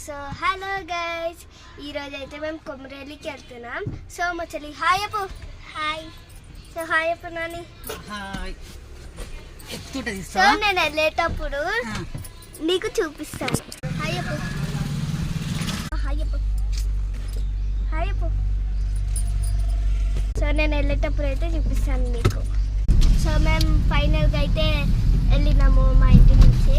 So hello guys, ఈరోజు అయితే మేము కొమరేలికి వెళ్తున్నాం. సో మా చెల్లి హాయ్ అప్పు. హాయ్. సో హాయ్ అప్పు నాని. సో నేను వెళ్ళేటప్పుడు నీకు చూపిస్తాను. హాయ్ అప్పు. హాయ్ అప్పు. హాయ్ అప్పు. సో నేను వెళ్ళేటప్పుడు అయితే చూపిస్తాను మీకు. సో మేము ఫైనల్గా అయితే వెళ్ళినాము మా ఇంటి నుంచి.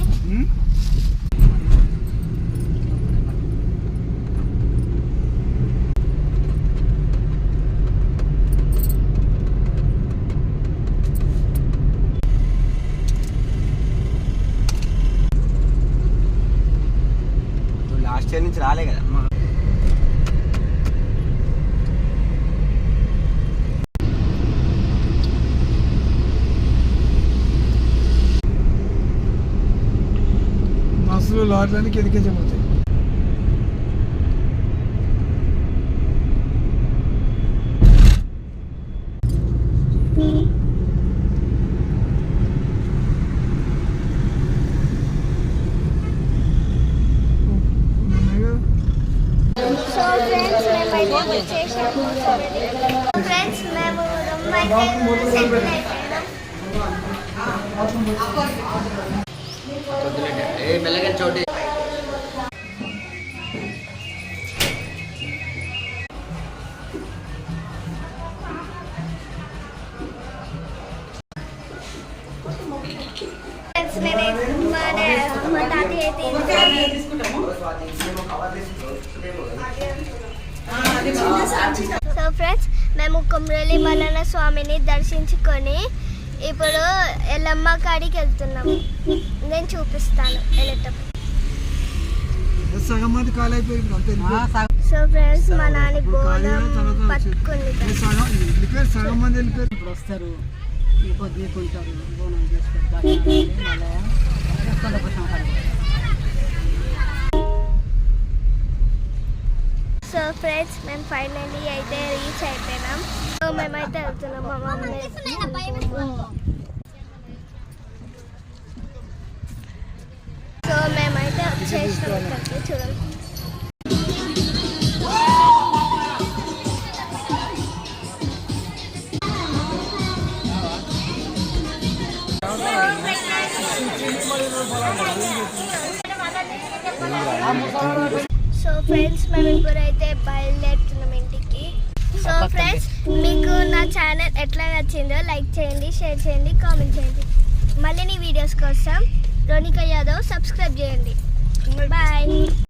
లాస్ట్ ఇయర్ నుంచి రాలే కదా. బస్సులు లారీలన్నీ కిందకెళ్ళిపోతాయి. సో ఫ్రెండ్స్ మేమైతే వచ్చేసాము. ఫ్రెండ్స్ మేము రూమ్ అయితే సెటిల్ అయిపోయినాం. చోటి ఫ్రెండ్స్ నేనైతే మా తాతయ్య అయితే సో ఫ్రెండ్స్ మేము కొమరేలి మల్లన్న స్వామిని దర్శించుకొని ఇప్పుడు ఎల్లమ్మ కాడికి వెళ్తున్నాము. నేను చూపిస్తాను వెళ్ళేటప్పుడు. సగం మంది కాలు అయిపోయింది అంతే. సో ఫ్రెండ్స్ మా నాని బోనం పట్టుకుంది. సగం మంది వెళ్ళిపోయారు. ఇప్పుడు వస్తారు, పొద్దుకుంటారు, బోనం చేసుకుంటారు. సో ఫ్రెండ్స్ మేము ఫైనల్లీ అయితే రీచ్ అయిపోయినాం. సో మేమైతే వెళ్తున్నాం. మా మమ్మీ సో మేమైతే వచ్చేసినాం ఇక్కడికి. చూడండి. సో ఫ్రెండ్స్ మేము ఇప్పుడైతే బయలుదేరుతున్నాం ఇంటికి. సో ఫ్రెండ్స్ మీకు నా ఛానల్ ఎట్లా నచ్చిందో లైక్ చేయండి, షేర్ చేయండి, కామెంట్ చేయండి. మళ్ళీ నీ వీడియోస్ కోసం రోనికా యాదవ్ సబ్స్క్రైబ్ చేయండి. బాయ్.